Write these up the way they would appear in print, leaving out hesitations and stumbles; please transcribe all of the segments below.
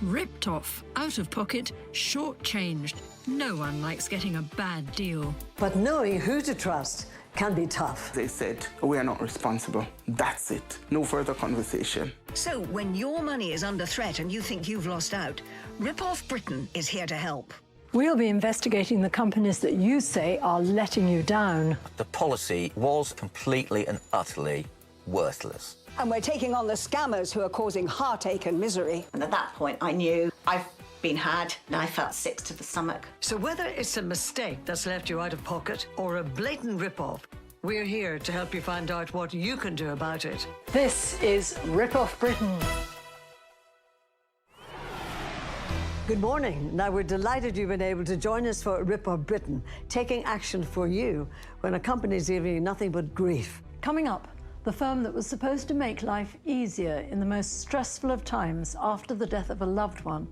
Ripped off, out of pocket, short-changed. No one likes getting a bad deal. But knowing who to trust can be tough. They said, we are not responsible. That's it. No further conversation. So when your money is under threat and you think you've lost out, Rip Off Britain is here to help. We'll be investigating the companies that you say are letting you down. The policy was completely and utterly worthless. And we're taking on the scammers who are causing heartache and misery. And at that point, I knew I've been had, and I felt sick to the stomach. So whether it's a mistake that's left you out of pocket or a blatant rip-off, we're here to help you find out what you can do about it. This is Rip Off Britain. Good morning. Now, we're delighted you've been able to join us for Rip Off Britain, taking action for you when a company's giving you nothing but grief. Coming up, the firm that was supposed to make life easier in the most stressful of times after the death of a loved one.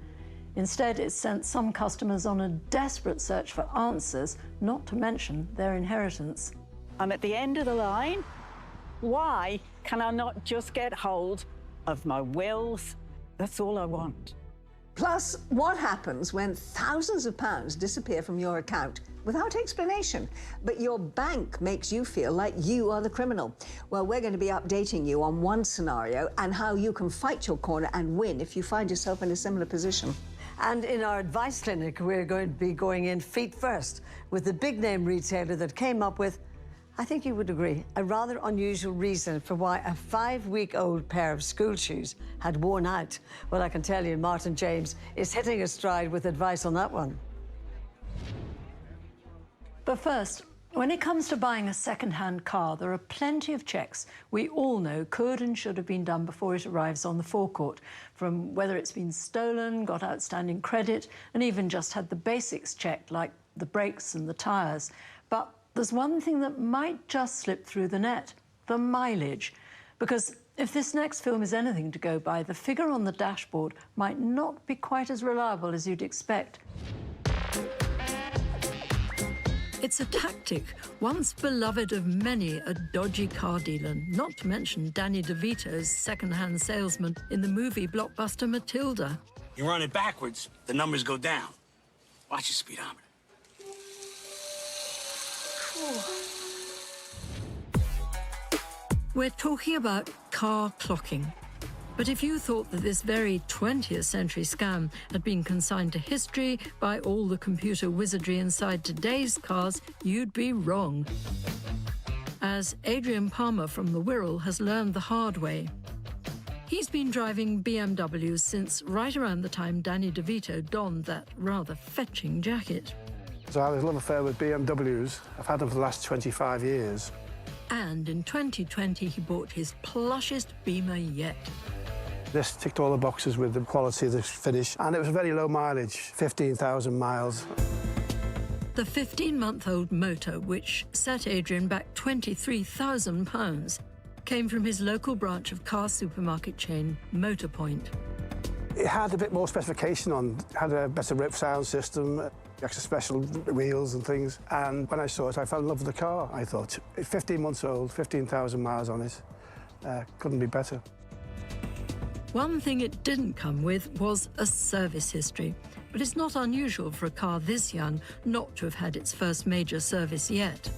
Instead, it sent some customers on a desperate search for answers, not to mention their inheritance. I'm at the end of the line. Why can I not just get hold of my wills? That's all I want. Plus, what happens when thousands of pounds disappear from your account without explanation, but your bank makes you feel like you are the criminal? Well, we're going to be updating you on one scenario and how you can fight your corner and win if you find yourself in a similar position. And in our advice clinic, we're going to be going in feet first with the big-name retailer that came up with, I think you would agree, a rather unusual reason for why a 5-week-old pair of school shoes had worn out. Well, I can tell you, Martin James is hitting a stride with advice on that one. But first, when it comes to buying a second-hand car, there are plenty of checks we all know could and should have been done before it arrives on the forecourt, from whether it's been stolen, got outstanding credit, and even just had the basics checked, like the brakes and the tyres. But there's one thing that might just slip through the net: the mileage. Because if this next film is anything to go by, the figure on the dashboard might not be quite as reliable as you'd expect. It's a tactic once beloved of many a dodgy car dealer, not to mention Danny DeVito's second-hand salesman in the movie blockbuster Matilda. You run it backwards, the numbers go down. Watch your speedometer. We're talking about car clocking. But if you thought that this very 20th century scam had been consigned to history by all the computer wizardry inside today's cars, you'd be wrong. As Adrian Palmer from the Wirral has learned the hard way. He's been driving BMWs since right around the time Danny DeVito donned that rather fetching jacket. So I have a love affair with BMWs. I've had them for the last 25 years. And in 2020, he bought his plushest Beamer yet. This ticked all the boxes with the quality of the finish, and it was very low mileage, 15,000 miles. The 15-month-old motor, which set Adrian back £23,000, came from his local branch of car supermarket chain, Motorpoint. It had a bit more specification on, had a better rip sound system, extra special wheels and things. And when I saw it, I fell in love with the car. I thought, 15 months old, 15,000 miles on it, couldn't be better. One thing it didn't come with was a service history. But it's not unusual for a car this young not to have had its first major service yet.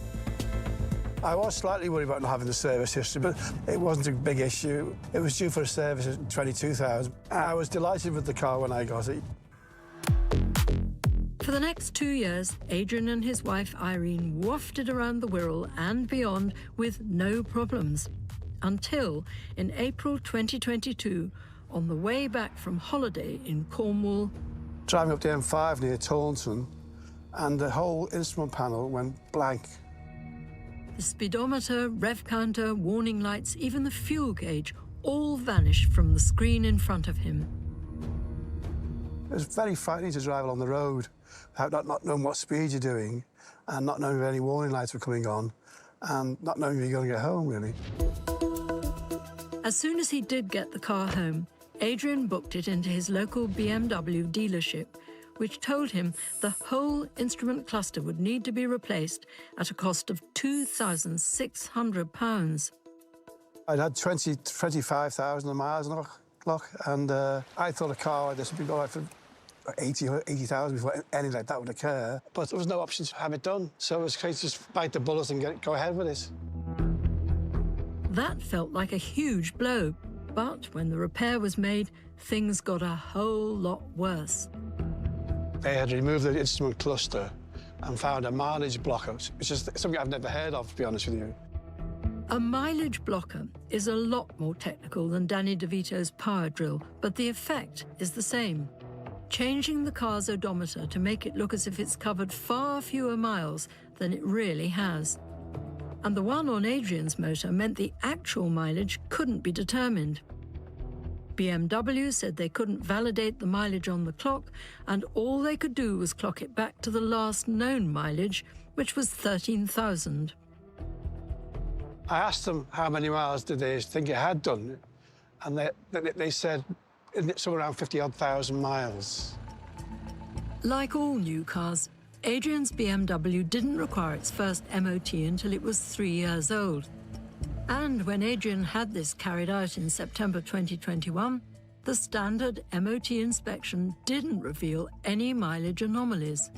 I was slightly worried about not having the service history, but it wasn't a big issue. It was due for a service at 22,000. I was delighted with the car when I got it. For the next 2 years, Adrian and his wife Irene wafted around the Wirral and beyond with no problems. Until, in April 2022, on the way back from holiday in Cornwall, Driving up the M5 near Taunton, and the whole instrument panel went blank. the speedometer, rev counter, warning lights, even the fuel gauge, all vanished from the screen in front of him. It was very frightening to drive along the road without not knowing what speed you're doing, and not knowing if any warning lights were coming on, and not knowing if you're going to get home, really. As soon as he did get the car home, Adrian booked it into his local BMW dealership, which told him the whole instrument cluster would need to be replaced at a cost of £2,600. I'd had 25,000 miles on the clock, and I thought a car like this would be all right for 80,000 before anything like that would occur. But there was no option to have it done, so it was a case of just bite the bullet and go ahead with it. That felt like a huge blow, but when the repair was made, things got a whole lot worse. They had removed the instrument cluster and found a mileage blocker, which is something I've never heard of, to be honest with you. A mileage blocker is a lot more technical than Danny DeVito's power drill, but the effect is the same. Changing the car's odometer to make it look as if it's covered far fewer miles than it really has. And the one on Adrian's motor meant the actual mileage couldn't be determined. BMW said they couldn't validate the mileage on the clock, and all they could do was clock it back to the last known mileage, which was 13,000. I asked them how many miles did they think it had done, and they said somewhere around 50-odd thousand miles. Like all new cars, Adrian's BMW didn't require its first MOT until it was 3 years old. And when Adrian had this carried out in September 2021, the standard MOT inspection didn't reveal any mileage anomalies.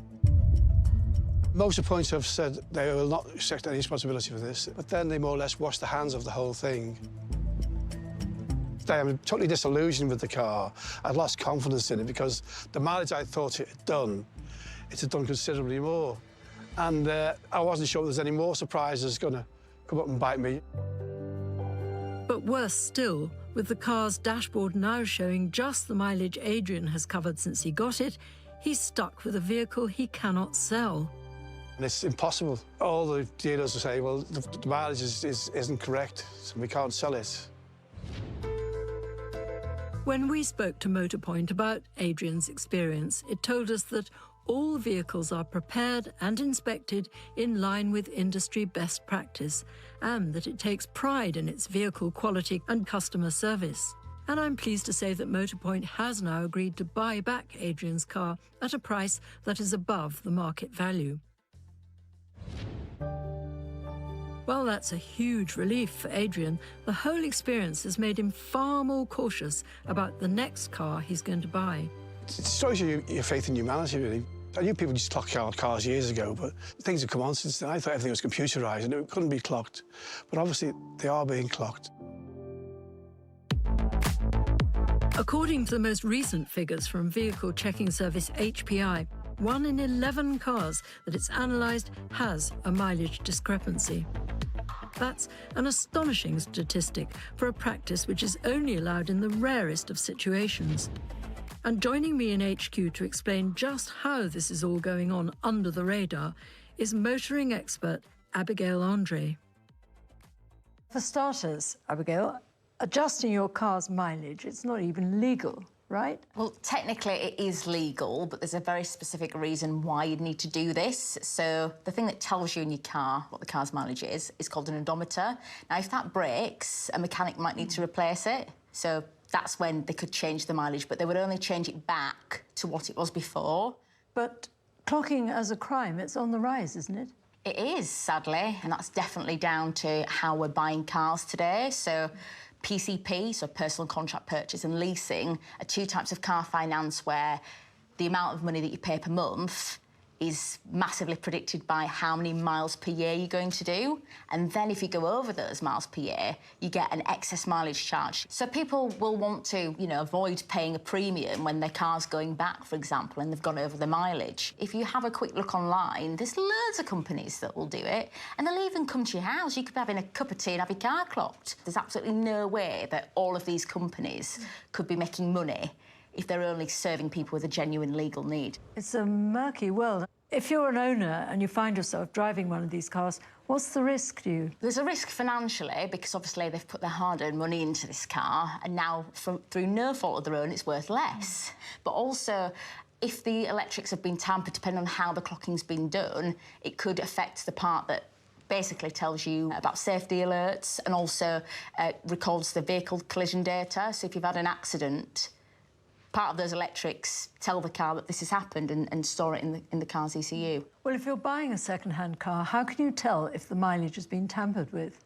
Motor Point have said they will not accept any responsibility for this, but then they more or less washed their hands of the whole thing. I'm totally disillusioned with the car. I'd lost confidence in it because the mileage I thought it had done considerably more. And I wasn't sure there's any more surprises going to come up and bite me. But worse still, with the car's dashboard now showing just the mileage Adrian has covered since he got it, he's stuck with a vehicle he cannot sell. And it's impossible. All the dealers will say, well, the mileage isn't correct, so we can't sell it. When we spoke to Motorpoint about Adrian's experience, it told us that all vehicles are prepared and inspected in line with industry best practice, and that it takes pride in its vehicle quality and customer service. And I'm pleased to say that Motorpoint has now agreed to buy back Adrian's car at a price that is above the market value. Well, that's a huge relief for Adrian. The whole experience has made him far more cautious about the next car he's going to buy. It shows you your faith in humanity, really. I knew people used to clock cars years ago, but things have come on since then. I thought everything was computerised and it couldn't be clocked. But obviously, they are being clocked. According to the most recent figures from vehicle checking service HPI, 1 in 11 cars that it's analysed has a mileage discrepancy. That's an astonishing statistic for a practice which is only allowed in the rarest of situations. And joining me in HQ to explain just how this is all going on under the radar is motoring expert Abigail Andre. For starters, Abigail, adjusting your car's mileage, it's not even legal, right? Well, technically it is legal, but there's a very specific reason why you'd need to do this. So the thing that tells you in your car what the car's mileage is called an odometer. Now, if that breaks, a mechanic might need to replace it. So that's when they could change the mileage, but they would only change it back to what it was before. But clocking as a crime, it's on the rise, isn't it? It is, sadly, and that's definitely down to how we're buying cars today. So PCP, so personal contract purchase, and leasing are two types of car finance where the amount of money that you pay per month is massively predicted by how many miles per year you're going to do. And then if you go over those miles per year, you get an excess mileage charge. So people will want to, avoid paying a premium when their car's going back, for example, and they've gone over the mileage. If you have a quick look online, there's loads of companies that will do it, and they'll even come to your house. You could be having a cup of tea and have your car clocked. There's absolutely no way that all of these companies could be making money if they're only serving people with a genuine legal need. It's a murky world. If you're an owner and you find yourself driving one of these cars, what's the risk to you? There's a risk financially because obviously they've put their hard-earned money into this car and now, through no fault of their own, it's worth less. But also, if the electrics have been tampered, depending on how the clocking's been done, it could affect the part that basically tells you about safety alerts and also records the vehicle collision data. So if you've had an accident, part of those electrics tell the car that this has happened and store it in the car's ECU. Well, if you're buying a second-hand car, how can you tell if the mileage has been tampered with?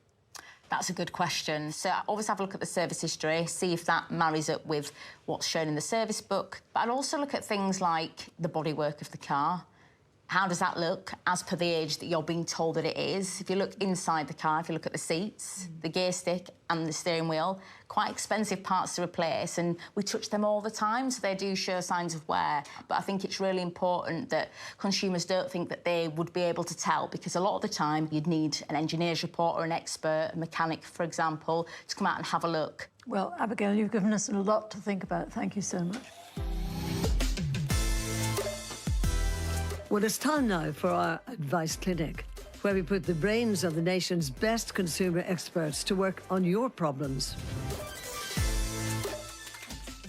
That's a good question. So I always have a look at the service history, see if that marries up with what's shown in the service book. But I'd also look at things like the bodywork of the car. How does that look as per the age that you're being told that it is? If you look inside the car, if you look at the seats, the gear stick and the steering wheel, quite expensive parts to replace, and we touch them all the time, so they do show signs of wear. But I think it's really important that consumers don't think that they would be able to tell, because a lot of the time you'd need an engineer's report or an expert, a mechanic, for example, to come out and have a look. Well, Abigail, you've given us a lot to think about. Thank you so much. Well, it's time now for our advice clinic, where we put the brains of the nation's best consumer experts to work on your problems.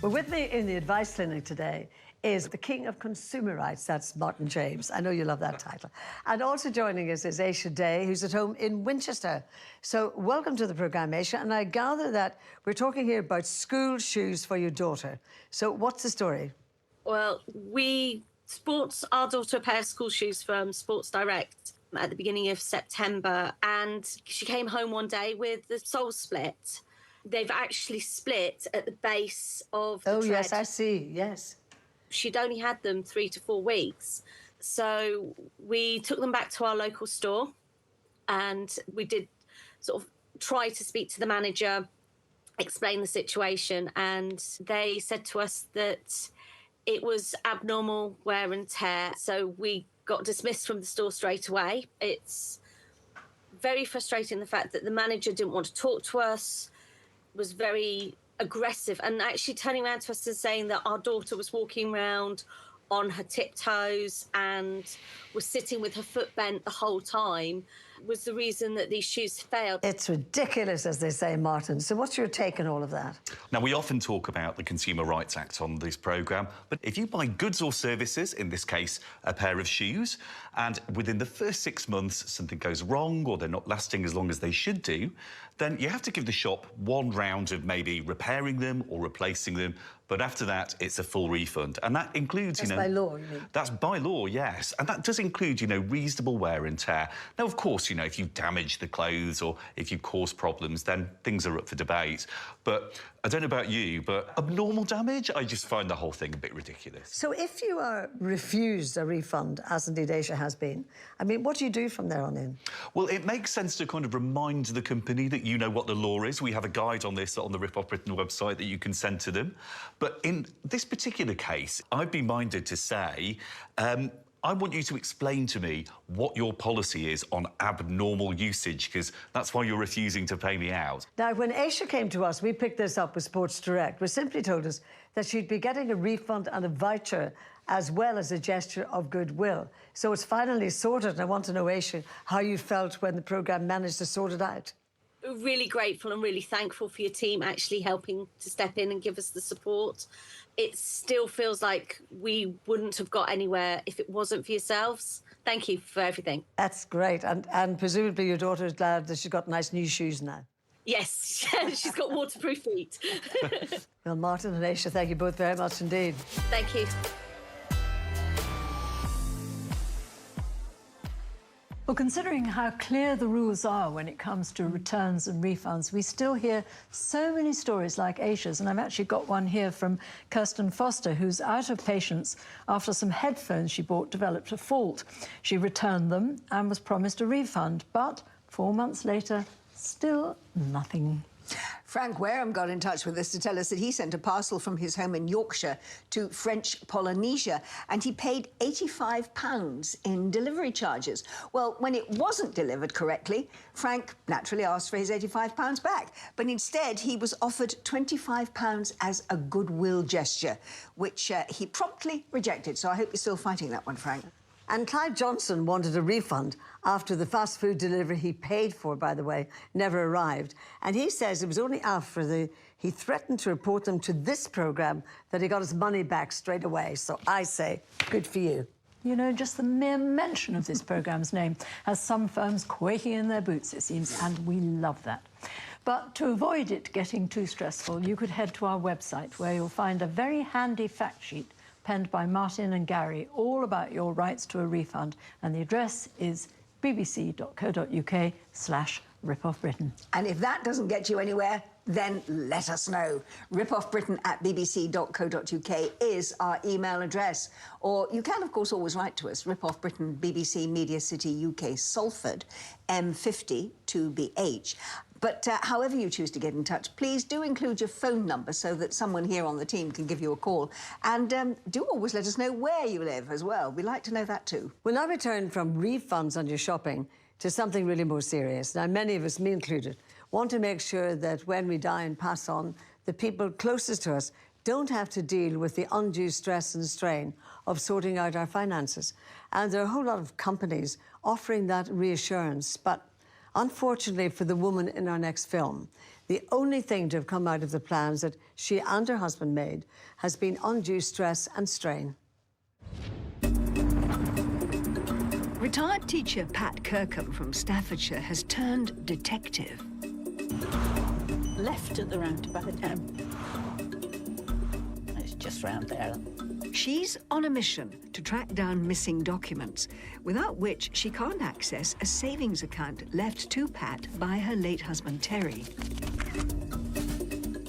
Well, with me in the advice clinic today is the king of consumer rights, that's Martin James. I know you love that title. And also joining us is Aisha Day, who's at home in Winchester. So welcome to the programme, Aisha, and I gather that we're talking here about school shoes for your daughter. So what's the story? Well, our daughter a pair of school shoes from Sports Direct at the beginning of September, and she came home one day with the sole split. They've actually split at the base of the tread. Yes, I see, yes. She'd only had them 3 to 4 weeks. So we took them back to our local store, and we did sort of try to speak to the manager, explain the situation, and they said to us that it was abnormal wear and tear, so we got dismissed from the store straight away. It's very frustrating, the fact that the manager didn't want to talk to us, was very aggressive, and actually turning around to us and saying that our daughter was walking around on her tiptoes and was sitting with her foot bent the whole time was the reason that these shoes failed. It's ridiculous, as they say, Martin. So what's your take on all of that? Now, we often talk about the Consumer Rights Act on this programme, but if you buy goods or services, in this case, a pair of shoes, and within the first 6 months something goes wrong or they're not lasting as long as they should do, then you have to give the shop one round of maybe repairing them or replacing them. But after that, it's a full refund. And that includes, That's by law, you mean? That's by law, yes. And that does include, reasonable wear and tear. Now, of course, if you damage the clothes or if you cause problems, then things are up for debate. But I don't know about you, but abnormal damage, I just find the whole thing a bit ridiculous. So if you are refused a refund, as indeed Aisha has been, what do you do from there on in? Well, it makes sense to kind of remind the company that you know what the law is. We have a guide on this on the Rip Off Britain website that you can send to them. But in this particular case, I'd be minded to say, I want you to explain to me what your policy is on abnormal usage, because that's why you're refusing to pay me out. Now, when Aisha came to us, we picked this up with Sports Direct, which simply told us that she'd be getting a refund and a voucher as well as a gesture of goodwill. So it's finally sorted, and I want to know, Aisha, how you felt when the programme managed to sort it out. Really grateful and really thankful for your team actually helping to step in and give us the support. It still feels like we wouldn't have got anywhere if it wasn't for yourselves. Thank you for everything. That's great. And presumably your daughter is glad that she's got nice new shoes now. Yes, she's got waterproof feet. Well, Martin and Aisha, thank you both very much indeed. Thank you. Well, considering how clear the rules are when it comes to returns and refunds, we still hear so many stories like Aisha's, and I've actually got one here from Kirsten Foster, who's out of patience after some headphones she bought developed a fault. She returned them and was promised a refund, but 4 months later, still nothing. Frank Wareham got in touch with us to tell us that he sent a parcel from his home in Yorkshire to French Polynesia, and he paid £85 in delivery charges. Well, when it wasn't delivered correctly, Frank naturally asked for his £85 back, but instead he was offered £25 as a goodwill gesture, which he promptly rejected. So I hope you're still fighting that one, Frank. And Clive Johnson wanted a refund after the fast food delivery he paid for, by the way, never arrived. And he says it was only after he threatened to report them to this programme that he got his money back straight away. So I say, good for you. Just the mere mention of this programme's name has some firms quaking in their boots, it seems, and we love that. But to avoid it getting too stressful, you could head to our website, where you'll find a very handy fact sheet penned by Martin and Gary, all about your rights to a refund. And the address is bbc.co.uk/rights. Rip Off Britain. And if that doesn't get you anywhere, then let us know. ripoffbritain@bbc.co.uk is our email address. Or you can, of course, always write to us, Rip Off Britain, BBC Media City, UK, Salford, M50 2BH. But however you choose to get in touch, please do include your phone number so that someone here on the team can give you a call. And do always let us know where you live as well. We'd like to know that too. We'll now return from refunds on your shopping to something really more serious. Now, many of us, me included, want to make sure that when we die and pass on, the people closest to us don't have to deal with the undue stress and strain of sorting out our finances. And there are a whole lot of companies offering that reassurance, but unfortunately for the woman in our next film, the only thing to have come out of the plans that she and her husband made has been undue stress and strain. Retired teacher Pat Kirkham from Staffordshire has turned detective. Left at the roundabout. It's just round there. She's on a mission to track down missing documents, without which she can't access a savings account left to Pat by her late husband, Terry.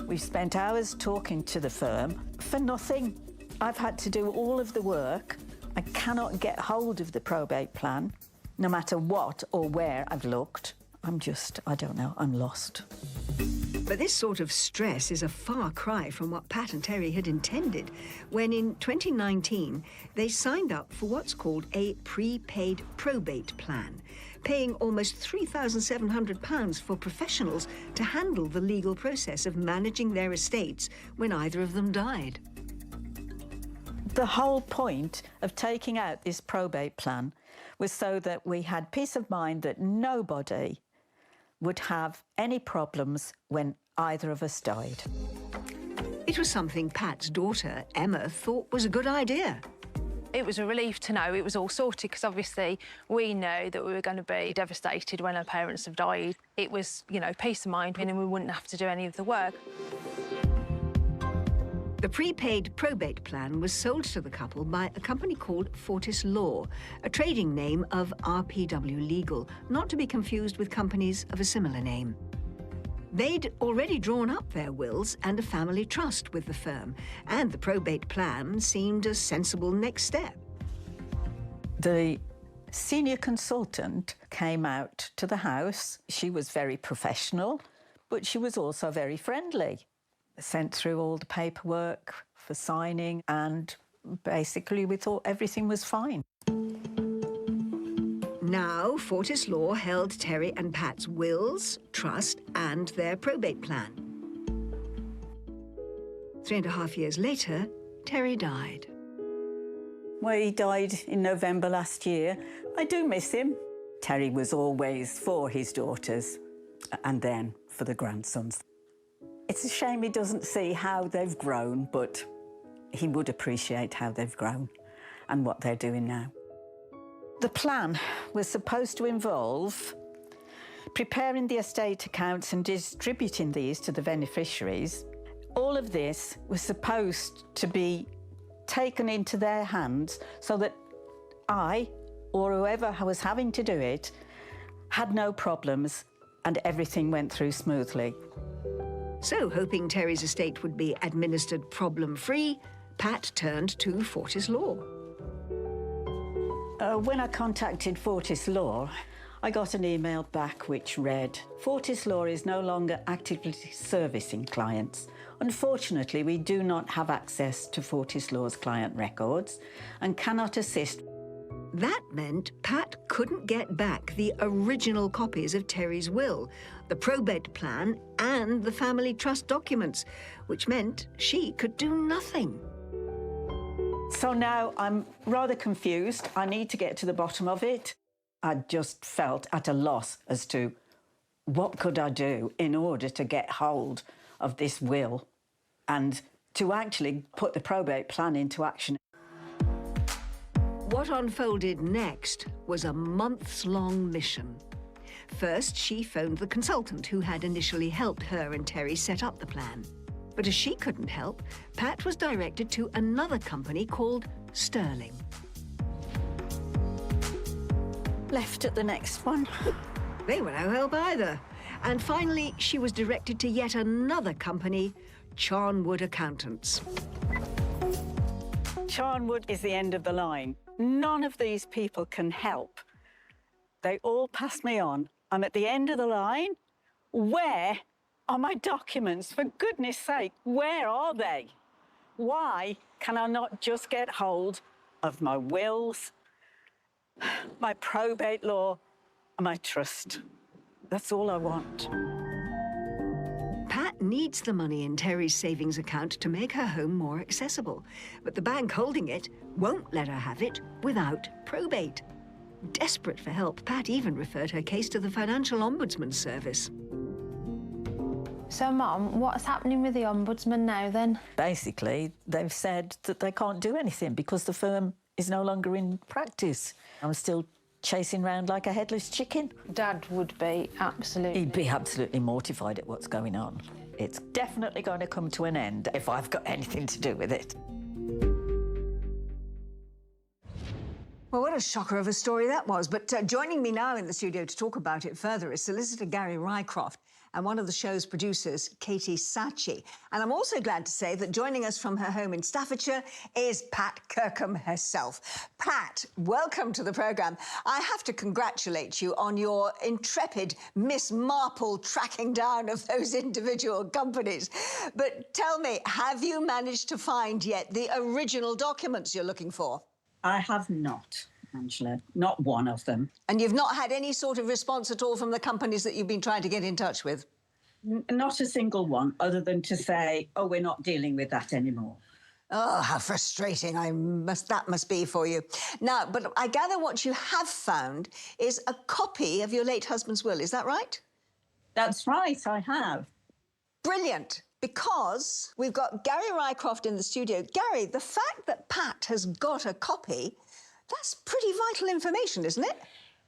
We've spent hours talking to the firm for nothing. I've had to do all of the work. I cannot get hold of the probate plan, no matter what or where I've looked. I don't know, I'm lost. But this sort of stress is a far cry from what Pat and Terry had intended when in 2019 they signed up for what's called a prepaid probate plan, paying almost £3,700 for professionals to handle the legal process of managing their estates when either of them died. The whole point of taking out this probate plan was so that we had peace of mind that nobody would have any problems when either of us died. It was something Pat's daughter, Emma, thought was a good idea. It was a relief to know it was all sorted, because obviously we know that we were going to be devastated when our parents have died. It was, you know, peace of mind, and we wouldn't have to do any of the work. The prepaid probate plan was sold to the couple by a company called Fortis Law, a trading name of RPW Legal, not to be confused with companies of a similar name. They'd already drawn up their wills and a family trust with the firm, and the probate plan seemed a sensible next step. The senior consultant came out to the house. She was very professional, but she was also very friendly. Sent through all the paperwork for signing, and basically we thought everything was fine. Now, Fortis Law held Terry and Pat's wills, trust, and their probate plan. 3.5 years later, Terry died. Well, he died in November last year. I do miss him. Terry was always for his daughters, and then for the grandsons. It's a shame he doesn't see how they've grown, but he would appreciate how they've grown and what they're doing now. The plan was supposed to involve preparing the estate accounts and distributing these to the beneficiaries. All of this was supposed to be taken into their hands so that I, or whoever was having to do it, had no problems and everything went through smoothly. So, hoping Terry's estate would be administered problem-free, Pat turned to Fortis Law. When I contacted Fortis Law, I got an email back which read, Fortis Law is no longer actively servicing clients. Unfortunately, we do not have access to Fortis Law's client records and cannot assist. That meant Pat couldn't get back the original copies of Terry's will, the probate plan, and the family trust documents, which meant she could do nothing. So now I'm rather confused. I need to get to the bottom of it. I just felt at a loss as to what could I do in order to get hold of this will and to actually put the probate plan into action. What unfolded next was a months-long mission. First, she phoned the consultant who had initially helped her and Terry set up the plan. But as she couldn't help, Pat was directed to another company called Sterling. Left at the next one. They were no help either. And finally, she was directed to yet another company, Charnwood Accountants. Charnwood is the end of the line. None of these people can help. They all pass me on. I'm at the end of the line. Where are my documents? For goodness sake, where are they? Why can I not just get hold of my wills, my probate law, and my trust? That's all I want. Pat needs the money in Terry's savings account to make her home more accessible, but the bank holding it won't let her have it without probate. Desperate for help, Pat even referred her case to the Financial Ombudsman Service. So, Mum, what's happening with the Ombudsman now, then? Basically, they've said that they can't do anything because the firm is no longer in practice. I'm still chasing around like a headless chicken. Dad would be absolutely... He'd be absolutely mortified at what's going on. It's definitely going to come to an end if I've got anything to do with it. Well, what a shocker of a story that was. But joining me now in the studio to talk about it further is solicitor Gary Rycroft and one of the show's producers, Katie Sachi. And I'm also glad to say that joining us from her home in Staffordshire is Pat Kirkham herself. Pat, welcome to the programme. I have to congratulate you on your intrepid Miss Marple tracking down of those individual companies. But tell me, have you managed to find yet the original documents you're looking for? I have not, Angela. Not one of them. And you've not had any sort of response at all from the companies that you've been trying to get in touch with? Not a single one, other than to say, oh, we're not dealing with that anymore. Oh, how frustrating that must be for you. Now, but I gather what you have found is a copy of your late husband's will, is that right? That's right, I have. Brilliant. Because we've got Gary Rycroft in the studio. Gary, the fact that Pat has got a copy, that's pretty vital information, isn't it?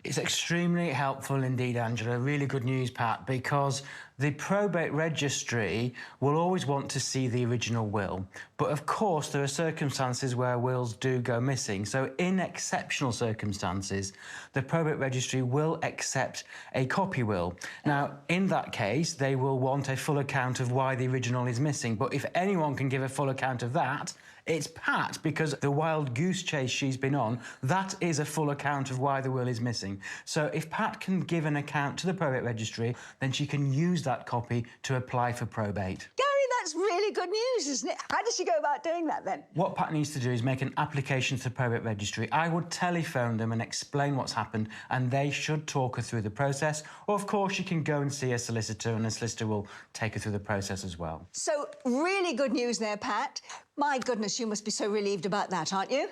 It's extremely helpful indeed, Angela. Really good news, Pat, because the probate registry will always want to see the original will. But of course, there are circumstances where wills do go missing. So in exceptional circumstances, the probate registry will accept a copy will. Now, in that case, they will want a full account of why the original is missing. But if anyone can give a full account of that, it's Pat, because the wild goose chase she's been on, that is a full account of why the will is missing. So if Pat can give an account to the probate registry, then she can use that copy to apply for probate. Gary, that's really good news, isn't it? How does she go about doing that, then? What Pat needs to do is make an application to the probate registry. I would telephone them and explain what's happened, and they should talk her through the process. Or, of course, she can go and see a solicitor, and a solicitor will take her through the process as well. So, really good news there, Pat. My goodness, you must be so relieved about that, aren't you?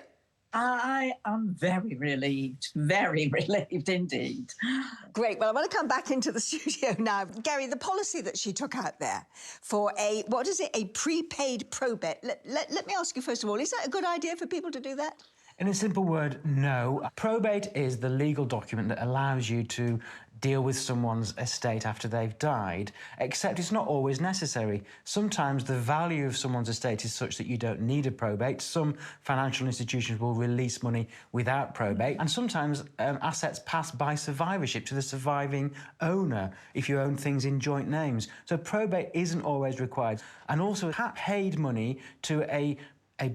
I am very relieved indeed. Great. Well, I want to come back into the studio now. Gary, the policy that she took out there for a prepaid probate. Let me ask you, first of all, is that a good idea for people to do that? In a simple word, no. Probate is the legal document that allows you to deal with someone's estate after they've died, except it's not always necessary. Sometimes the value of someone's estate is such that you don't need a probate. Some financial institutions will release money without probate, and sometimes assets pass by survivorship to the surviving owner if you own things in joint names. So probate isn't always required. And also, Pat paid money to a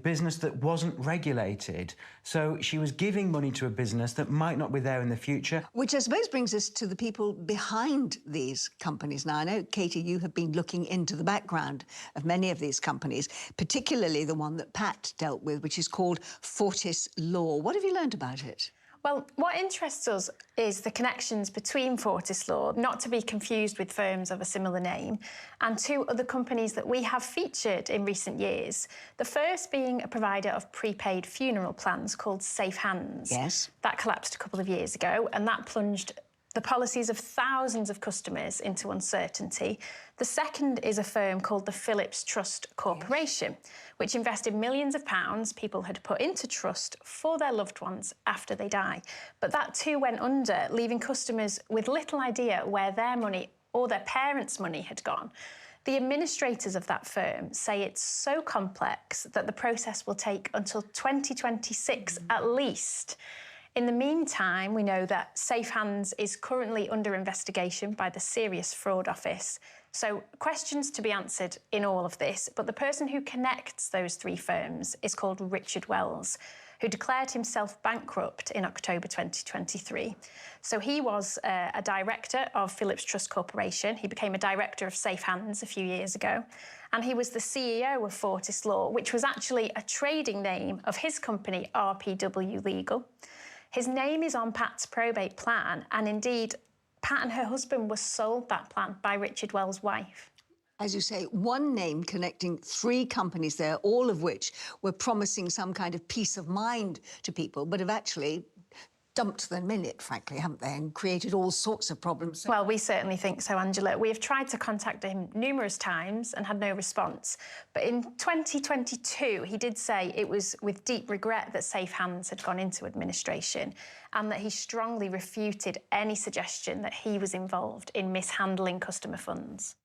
business that wasn't regulated. So she was giving money to a business that might not be there in the future. Which I suppose brings us to the people behind these companies. Now, I know, Katie, you have been looking into the background of many of these companies, particularly the one that Pat dealt with, which is called Fortis Law. What have you learned about it? Well, what interests us is the connections between Fortis Law, not to be confused with firms of a similar name, and two other companies that we have featured in recent years. The first being a provider of prepaid funeral plans called Safe Hands. Yes. That collapsed a couple of years ago, and that plunged the policies of thousands of customers into uncertainty. The second is a firm called the Phillips Trust Corporation, which invested millions of pounds people had put into trust for their loved ones after they die. But that too went under, leaving customers with little idea where their money or their parents' money had gone. The administrators of that firm say it's so complex that the process will take until 2026 at least. In the meantime, we know that Safe Hands is currently under investigation by the Serious Fraud Office. So questions to be answered in all of this, but the person who connects those three firms is called Richard Wells, who declared himself bankrupt in October 2023. So he was a director of Phillips Trust Corporation. He became a director of Safe Hands a few years ago. And he was the CEO of Fortis Law, which was actually a trading name of his company, RPW Legal. His name is on Pat's probate plan, and indeed, Pat and her husband were sold that plan by Richard Wells' wife. As you say, one name connecting three companies there, all of which were promising some kind of peace of mind to people, but have actually dumped them in it, frankly, haven't they, and created all sorts of problems. Well, we certainly think so, Angela. We have tried to contact him numerous times and had no response. But in 2022, he did say it was with deep regret that Safe Hands had gone into administration and that he strongly refuted any suggestion that he was involved in mishandling customer funds.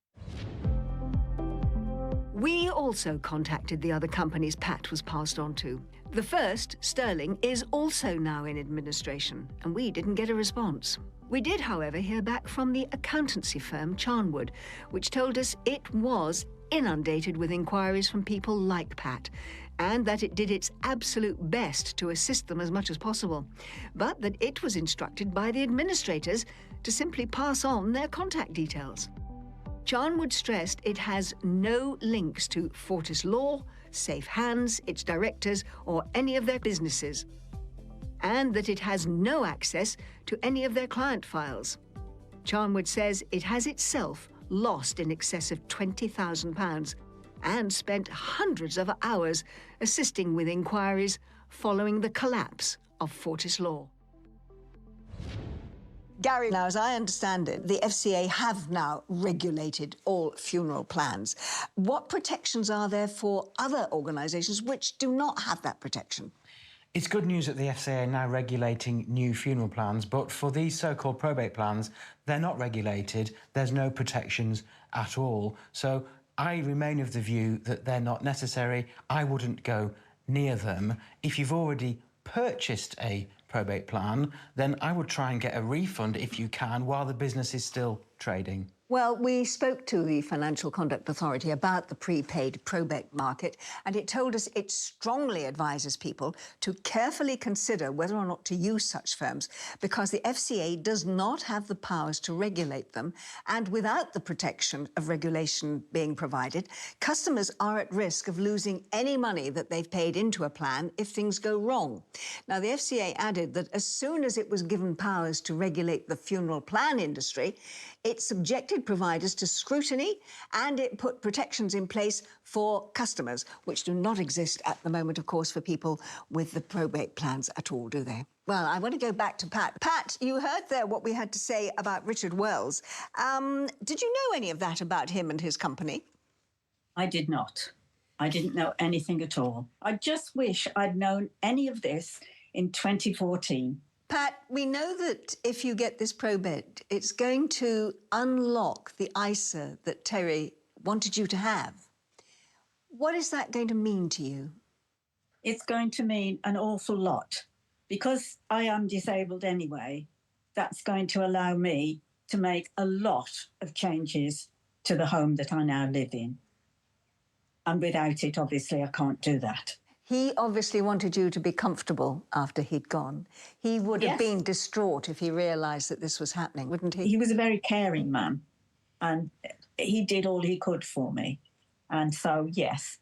We also contacted the other companies Pat was passed on to. The first, Sterling, is also now in administration, and we didn't get a response. We did, however, hear back from the accountancy firm Charnwood, which told us it was inundated with inquiries from people like Pat, and that it did its absolute best to assist them as much as possible, but that it was instructed by the administrators to simply pass on their contact details. Charnwood stressed it has no links to Fortis Law, Safe Hands, its directors, or any of their businesses, and that it has no access to any of their client files. Charnwood says it has itself lost in excess of £20,000 and spent hundreds of hours assisting with inquiries following the collapse of Fortis Law. Gary, now, as I understand it, the FCA have now regulated all funeral plans. What protections are there for other organisations which do not have that protection? It's good news that the FCA are now regulating new funeral plans, but for these so-called probate plans, they're not regulated. There's no protections at all. So I remain of the view that they're not necessary. I wouldn't go near them. If you've already purchased a probate plan, then I would try and get a refund if you can while the business is still trading. Well, we spoke to the Financial Conduct Authority about the prepaid probate market, and it told us it strongly advises people to carefully consider whether or not to use such firms, because the FCA does not have the powers to regulate them, and without the protection of regulation being provided, customers are at risk of losing any money that they've paid into a plan if things go wrong. Now, the FCA added that as soon as it was given powers to regulate the funeral plan industry, it subjected providers to scrutiny and it put protections in place for customers, which do not exist at the moment, of course, for people with the probate plans at all, do they? Well, I want to go back to Pat. Pat, you heard there what we had to say about Richard Wells. Did you know any of that about him and his company? I did not. I didn't know anything at all. I just wish I'd known any of this in 2014. Pat, we know that if you get this probate, it's going to unlock the ISA that Terry wanted you to have. What is that going to mean to you? It's going to mean an awful lot. Because I am disabled anyway, that's going to allow me to make a lot of changes to the home that I now live in. And without it, obviously, I can't do that. He obviously wanted you to be comfortable after he'd gone. He would have been distraught if he realised that this was happening, wouldn't he? He was a very caring man, and he did all he could for me. And so, yes,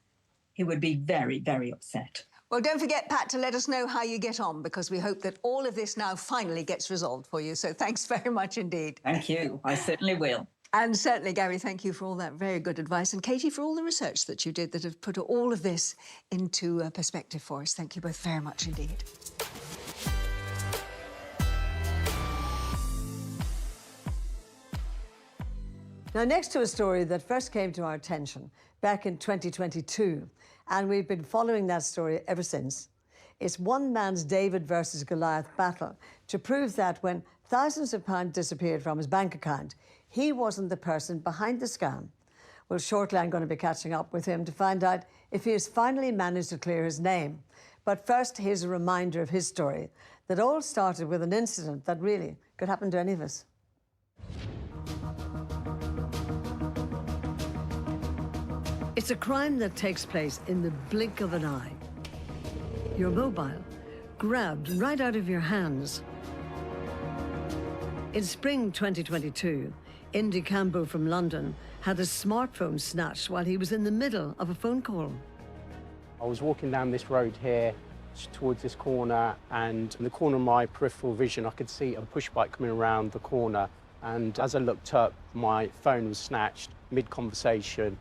he would be very, very upset. Well, don't forget, Pat, to let us know how you get on, because we hope that all of this now finally gets resolved for you. So thanks very much indeed. Thank you. I certainly will. And certainly, Gary, thank you for all that very good advice. And Katie, for all the research that you did that have put all of this into perspective for us. Thank you both very much indeed. Now, next to a story that first came to our attention back in 2022, and we've been following that story ever since, it's one man's David versus Goliath battle to prove that when thousands of pounds disappeared from his bank account, he wasn't the person behind the scam. Well, shortly I'm going to be catching up with him to find out if he has finally managed to clear his name. But first, here's a reminder of his story that all started with an incident that really could happen to any of us. It's a crime that takes place in the blink of an eye. Your mobile grabbed right out of your hands. In spring 2022, Indy Campbell from London had his smartphone snatched while he was in the middle of a phone call. I was walking down this road here towards this corner, and in the corner of my peripheral vision, I could see a push bike coming around the corner. And as I looked up, my phone was snatched mid-conversation.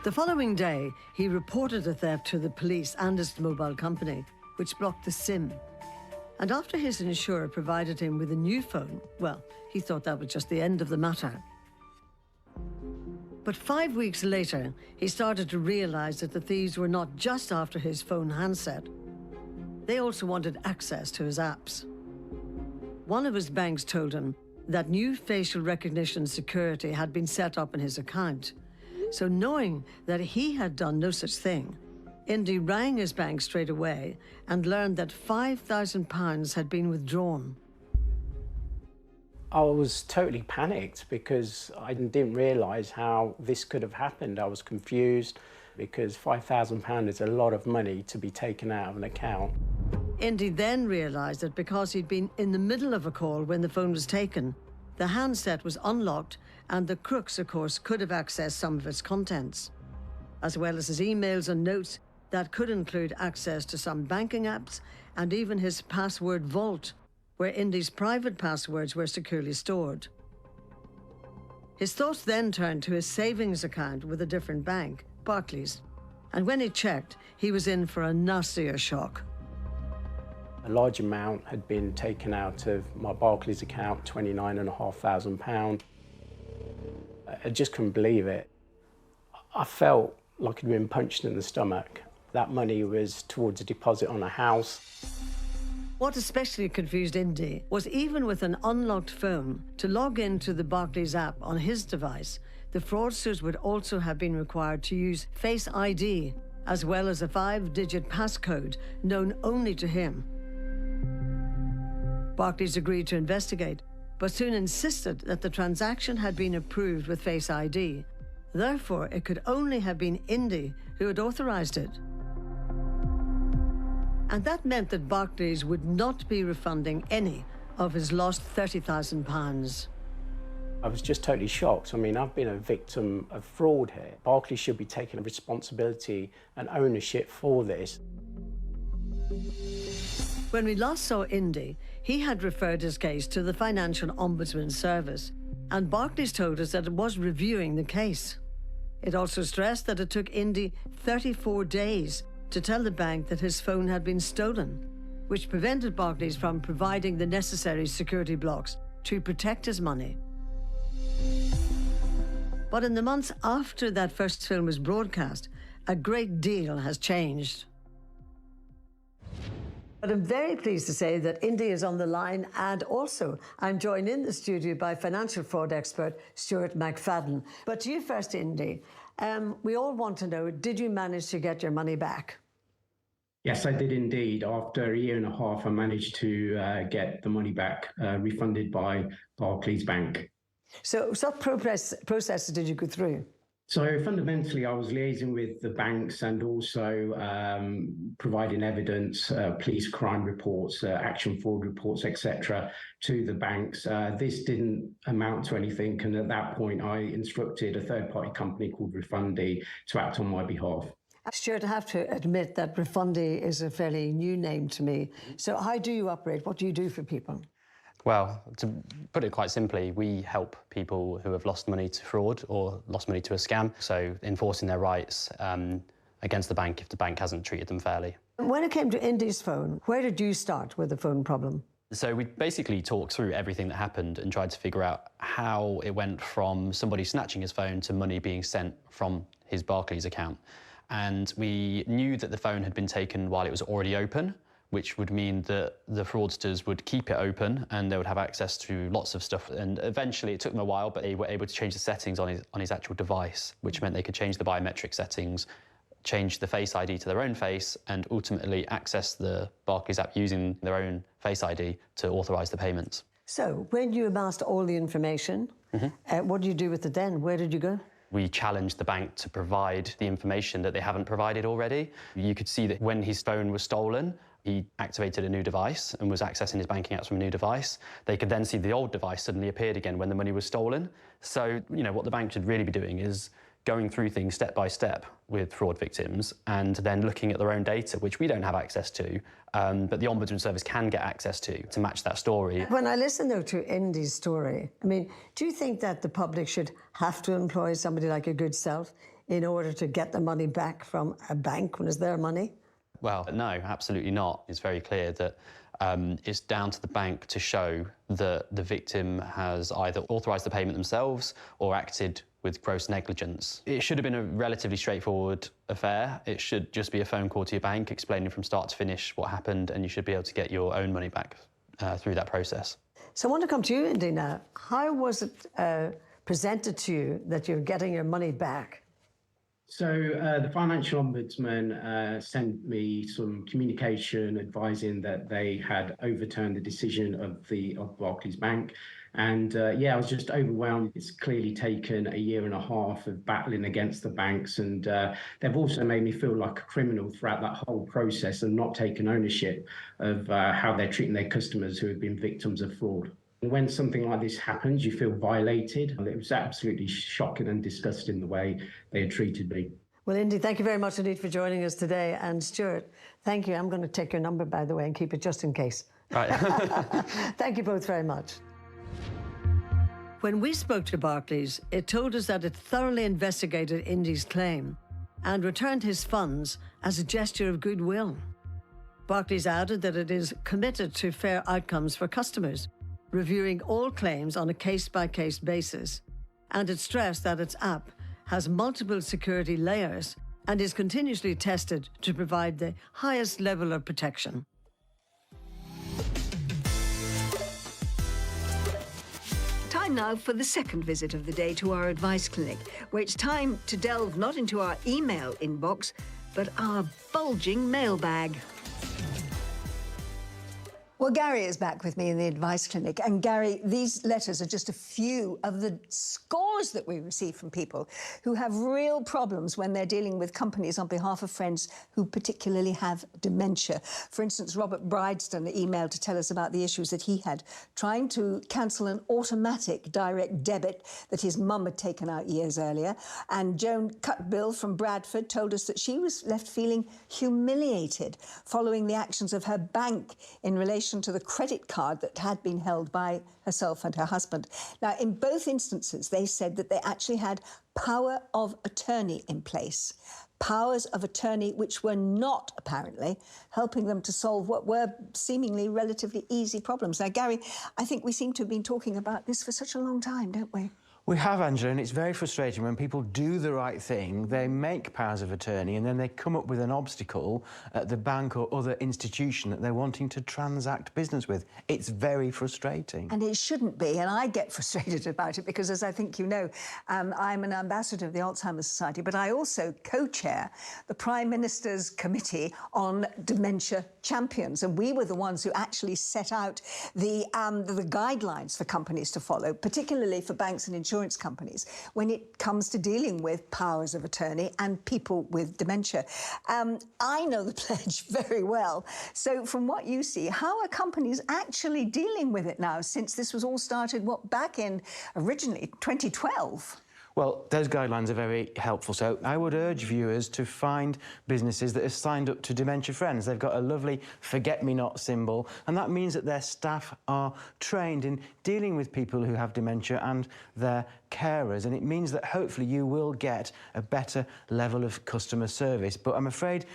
The following day, he reported the theft to the police and his mobile company, which blocked the SIM. And after his insurer provided him with a new phone, well, he thought that was just the end of the matter. But 5 weeks later, he started to realize that the thieves were not just after his phone handset. They also wanted access to his apps. One of his banks told him that new facial recognition security had been set up in his account. So knowing that he had done no such thing, Indy rang his bank straight away and learned that £5,000 had been withdrawn. I was totally panicked because I didn't realise how this could have happened. I was confused because £5,000 is a lot of money to be taken out of an account. Indy then realised that because he'd been in the middle of a call when the phone was taken, the handset was unlocked and the crooks, of course, could have accessed some of its contents, as well as his emails and notes that could include access to some banking apps and even his password vault, where Indy's private passwords were securely stored. His thoughts then turned to his savings account with a different bank, Barclays, and when he checked, he was in for a nastier shock. A large amount had been taken out of my Barclays account, £29,500. I just couldn't believe it. I felt like I'd been punched in the stomach. That money was towards a deposit on a house. What especially confused Indy was even with an unlocked phone, to log into the Barclays app on his device, the fraudsters would also have been required to use Face ID, as well as a 5-digit passcode known only to him. Barclays agreed to investigate, but soon insisted that the transaction had been approved with Face ID. Therefore, it could only have been Indy who had authorized it. And that meant that Barclays would not be refunding any of his lost £30,000. I was just totally shocked. I mean, I've been a victim of fraud here. Barclays should be taking responsibility and ownership for this. When we last saw Indy, he had referred his case to the Financial Ombudsman Service, and Barclays told us that it was reviewing the case. It also stressed that it took Indy 34 days to tell the bank that his phone had been stolen, which prevented Barclays from providing the necessary security blocks to protect his money. But in the months after that first film was broadcast, a great deal has changed. But I'm very pleased to say that Indy is on the line, and also I'm joined in the studio by financial fraud expert Stuart McFadden. But to you first, Indy, we all want to know, did you manage to get your money back? Yes, I did indeed. After a year and a half, I managed to get the money back, refunded by Barclays Bank. So what processes did you go through? So fundamentally, I was liaising with the banks and also providing evidence, police crime reports, action fraud reports, etc., to the banks. This didn't amount to anything, and at that point, I instructed a third-party company called Refundy to act on my behalf. Stuart, I have to admit that Refundy is a fairly new name to me. So how do you operate? What do you do for people? Well, to put it quite simply, we help people who have lost money to fraud or lost money to a scam, so enforcing their rights against the bank if the bank hasn't treated them fairly. When it came to Indy's phone, where did you start with the phone problem? So we basically talked through everything that happened and tried to figure out how it went from somebody snatching his phone to money being sent from his Barclays account. And we knew that the phone had been taken while it was already open, which would mean that the fraudsters would keep it open and they would have access to lots of stuff. And eventually, it took them a while, but they were able to change the settings on his actual device, which meant they could change the biometric settings change the Face ID to their own face and ultimately access the Barclays app using their own Face ID to authorise the payments. So, when you amassed all the information, what did you do with it then? Where did you go? We challenged the bank to provide the information that they haven't provided already. You could see that when his phone was stolen, he activated a new device and was accessing his banking apps from a new device. They could then see the old device suddenly appeared again when the money was stolen. So, what the bank should really be doing is going through things step by step with fraud victims and then looking at their own data, which we don't have access to, but the Ombudsman Service can get access to match that story. When I listen, though, to Indy's story, I mean, do you think that the public should have to employ somebody like your good self in order to get the money back from a bank when it's their money? Well, no, absolutely not. It's very clear that it's down to the bank to show that the victim has either authorised the payment themselves or acted with gross negligence. It should have been a relatively straightforward affair. It should just be a phone call to your bank explaining from start to finish what happened, and you should be able to get your own money back through that process. So I want to come to you, Indy, now. How was it presented to you that you're getting your money back? So the Financial Ombudsman sent me some communication advising that they had overturned the decision of Barclays Bank. And I was just overwhelmed. It's clearly taken a year and a half of battling against the banks, and they've also made me feel like a criminal throughout that whole process and not taken ownership of how they're treating their customers who have been victims of fraud. When something like this happens, you feel violated. It was absolutely shocking and disgusting the way they had treated me. Well, Indy, thank you very much indeed for joining us today. And Stuart, thank you. I'm going to take your number, by the way, and keep it just in case. Right. Thank you both very much. When we spoke to Barclays, it told us that it thoroughly investigated Indy's claim and returned his funds as a gesture of goodwill. Barclays added that it is committed to fair outcomes for customers, reviewing all claims on a case-by-case basis, and it stressed that its app has multiple security layers and is continuously tested to provide the highest level of protection. Time now for the second visit of the day to our advice clinic, where it's time to delve not into our email inbox, but our bulging mailbag. Well, Gary is back with me in the advice clinic. And Gary, these letters are just a few of the scores that we receive from people who have real problems when they're dealing with companies on behalf of friends who particularly have dementia. For instance, Robert Brideston emailed to tell us about the issues that he had trying to cancel an automatic direct debit that his mum had taken out years earlier. And Joan Cutbill from Bradford told us that she was left feeling humiliated following the actions of her bank in relation to the credit card that had been held by herself and her husband. Now, in both instances, they said that they actually had power of attorney in place. Powers of attorney which were not, apparently, helping them to solve what were seemingly relatively easy problems. Now, Gary, I think we seem to have been talking about this for such a long time, don't we? We have, Angela, and it's very frustrating when people do the right thing, they make powers of attorney, and then they come up with an obstacle at the bank or other institution that they're wanting to transact business with. It's very frustrating. And it shouldn't be, and I get frustrated about it because, as I think you know, I'm an ambassador of the Alzheimer's Society, but I also co-chair the Prime Minister's Committee on Dementia Champions, and we were the ones who actually set out the guidelines for companies to follow, particularly for banks and insurance companies, when it comes to dealing with powers of attorney and people with dementia. I know the pledge very well. So from what you see, how are companies actually dealing with it now, since this was all started, back in originally 2012? Well, those guidelines are very helpful. So I would urge viewers to find businesses that have signed up to Dementia Friends. They've got a lovely forget-me-not symbol, and that means that their staff are trained in dealing with people who have dementia and their carers, and it means that hopefully you will get a better level of customer service. But I'm afraid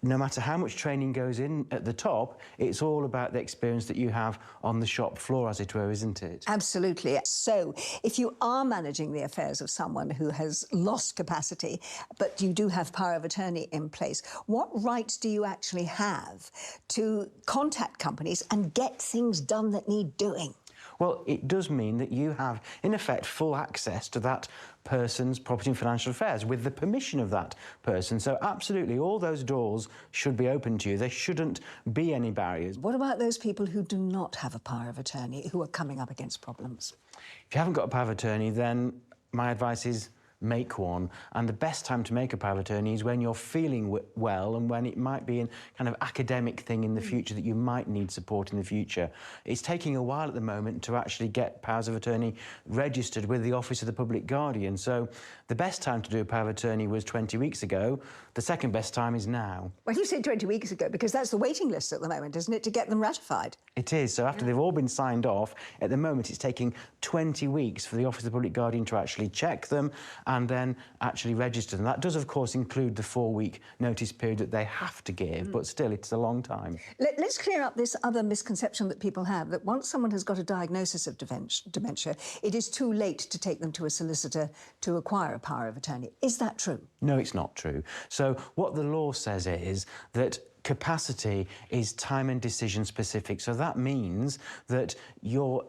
no matter how much training goes in at the top, it's all about the experience that you have on the shop floor, as it were, isn't it? Absolutely. So if you are managing the affairs of someone who has lost capacity, but you do have power of attorney in place, what rights do you actually have to contact companies and get things done that need doing? Well, it does mean that you have, in effect, full access to that person's property and financial affairs with the permission of that person. So absolutely, all those doors should be open to you. There shouldn't be any barriers. What about those people who do not have a power of attorney, who are coming up against problems? If you haven't got a power of attorney, then my advice is make one. And the best time to make a power of attorney is when you're feeling well and when it might be a kind of academic thing in the future that you might need support in the future. It's taking a while at the moment to actually get powers of attorney registered with the Office of the Public Guardian. So the best time to do a power of attorney was 20 weeks ago. The second best time is now. Well, you said 20 weeks ago, because that's the waiting list at the moment, isn't it, to get them ratified? It is. So after they've all been signed off, at the moment it's taking 20 weeks for the Office of the Public Guardian to actually check them and then actually register them. That does, of course, include the 4-week notice period that they have to give, but still, it's a long time. Let's clear up this other misconception that people have, that once someone has got a diagnosis of dementia, it is too late to take them to a solicitor to acquire a power of attorney. Is that true? No, it's not true. So what the law says is that capacity is time and decision specific. So that means that your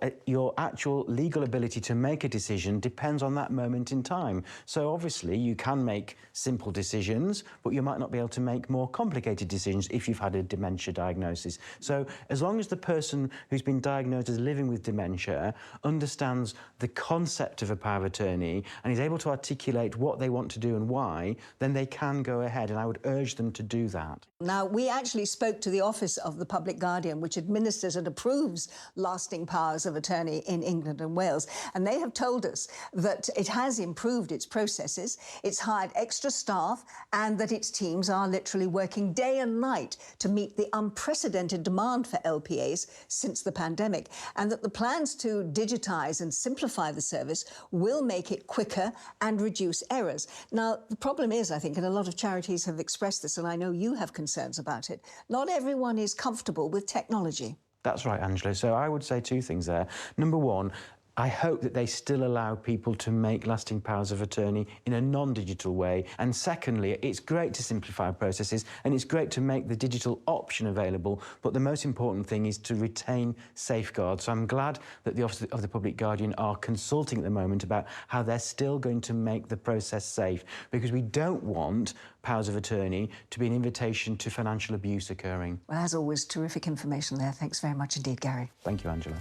actual legal ability to make a decision depends on that moment in time. So obviously you can make simple decisions, but you might not be able to make more complicated decisions if you've had a dementia diagnosis. So as long as the person who's been diagnosed as living with dementia understands the concept of a power of attorney and is able to articulate what they want to do and why, then they can go ahead, and I would urge them to do that. Now, we actually spoke to the Office of the Public Guardian, which administers and approves lasting powers of attorney in England and Wales, and they have told us that it has improved its processes, it's hired extra staff, and that its teams are literally working day and night to meet the unprecedented demand for LPAs since the pandemic, and that the plans to digitise and simplify the service will make it quicker and reduce errors. Now, the problem is, I think, and a lot of charities have expressed this, and I know you have concerns about it, not everyone is comfortable with technology. That's right, Angela. So I would say two things there. Number one, I hope that they still allow people to make lasting powers of attorney in a non-digital way. And secondly, it's great to simplify processes and it's great to make the digital option available, but the most important thing is to retain safeguards. So I'm glad that the Office of the Public Guardian are consulting at the moment about how they're still going to make the process safe, because we don't want powers of attorney to be an invitation to financial abuse occurring. Well, as always, terrific information there. Thanks very much indeed, Gary. Thank you, Angela.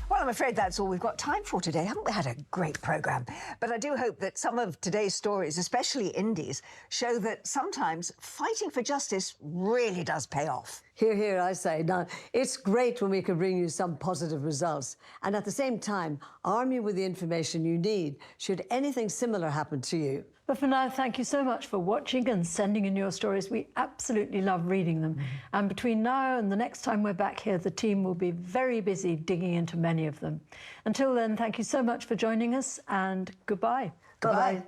Well, I'm afraid that's all we've got time for today. Haven't we had a great programme? But I do hope that some of today's stories, especially indies, show that sometimes fighting for justice really does pay off. Hear, hear, I say. Now, it's great when we can bring you some positive results, and at the same time, arm you with the information you need should anything similar happen to you. But for now, thank you so much for watching and sending in your stories. We absolutely love reading them. And between now and the next time we're back here, the team will be very busy digging into many of them. Until then, thank you so much for joining us, and goodbye. Goodbye.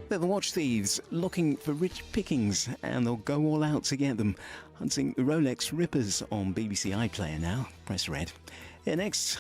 They're the watch thieves looking for rich pickings, and they'll go all out to get them. Hunting the Rolex Rippers on BBC iPlayer now. Press red. Here next.